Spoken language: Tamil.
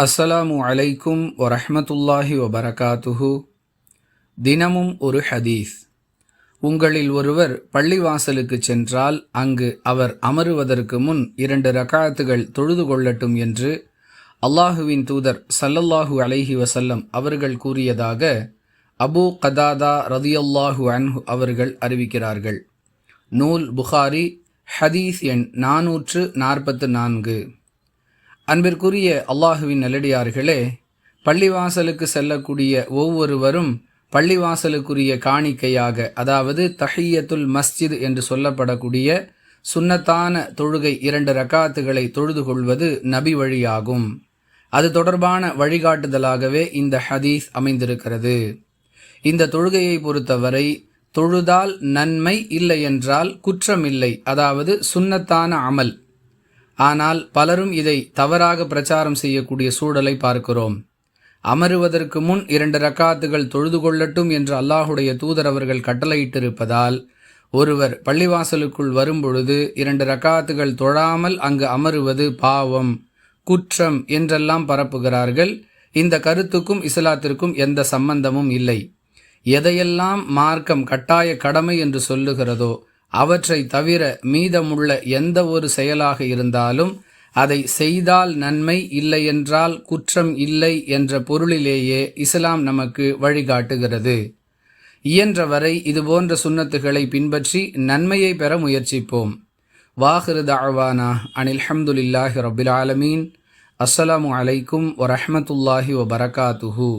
அஸ்ஸலாமு அலைக்கும் வரஹ்மத்துல்லாஹி வபரகாத்துஹு. தினமும் ஒரு ஹதீஸ். உங்களில் ஒருவர் பள்ளிவாசலுக்கு சென்றால் அங்கு அவர் அமருவதற்கு முன் 2 ரகாத்துகள் தொழுது கொள்ளட்டும் என்று அல்லாஹுவின் தூதர் ஸல்லல்லாஹு அலைஹி வஸல்லம் அவர்கள் கூறியதாக அபூ கதாதா ரதியல்லாஹு அன்ஹு அவர்கள் அறிவிக்கிறார்கள். நூல் புகாரி, ஹதீஸ் எண் 444. அன்பிற்குரிய அல்லாஹுவின் நல்லடியார்களே, பள்ளிவாசலுக்கு செல்லக்கூடிய ஒவ்வொருவரும் பள்ளிவாசலுக்குரிய காணிக்கையாக, அதாவது தஹிய்யத்துல் மஸ்ஜித் என்று சொல்லப்படக்கூடிய சுன்னத்தான தொழுகை 2 ரகாத்துகளை தொழுது கொள்வது நபி வழியாகும். அது தொடர்பான வழிகாட்டுதலாகவே இந்த ஹதீஸ் அமைந்திருக்கிறது. இந்த தொழுகையை பொறுத்தவரை தொழுதால் நன்மை, இல்லை என்றால் குற்றமில்லை, அதாவது சுன்னத்தான அமல். ஆனால் பலரும் இதை தவறாக பிரச்சாரம் செய்யக்கூடிய சூழலை பார்க்கிறோம். அமருவதற்கு முன் 2 ரக்காத்துகள் தொழுது கொள்ளட்டும் என்று அல்லாஹுடைய தூதர் அவர்கள் கட்டளையிட்டிருப்பதால் ஒருவர் பள்ளிவாசலுக்குள் வரும்பொழுது 2 ரக்காத்துகள் தொழாமல் அங்கு அமருவது பாவம், குற்றம் என்றெல்லாம் பரப்புகிறார்கள். இந்த கருத்துக்கும் இஸ்லாத்திற்கும் எந்த சம்பந்தமும் இல்லை. எதையெல்லாம் மார்க்கம் கட்டாய கடமை என்று சொல்லுகிறதோ அவற்றை தவிர மீதமுள்ள எந்த ஒரு செயலாக இருந்தாலும் அதை செய்தால் நன்மை, இல்லை என்றால் குற்றம் இல்லை என்ற பொருளிலேயே இஸ்லாம் நமக்கு வழிகாட்டுகிறது. இயன்றவரை இதுபோன்ற சுன்னத்துகளை பின்பற்றி நன்மையை பெற முயற்சிப்போம். வாஹிரு தஅவானா அனில் ஹம்துலில்லாஹி ரப்பில் ஆலமீன். அஸ்ஸலாமு அலைக்கும் வரஹ்மத்துல்லாஹி வபரகாத்துஹு.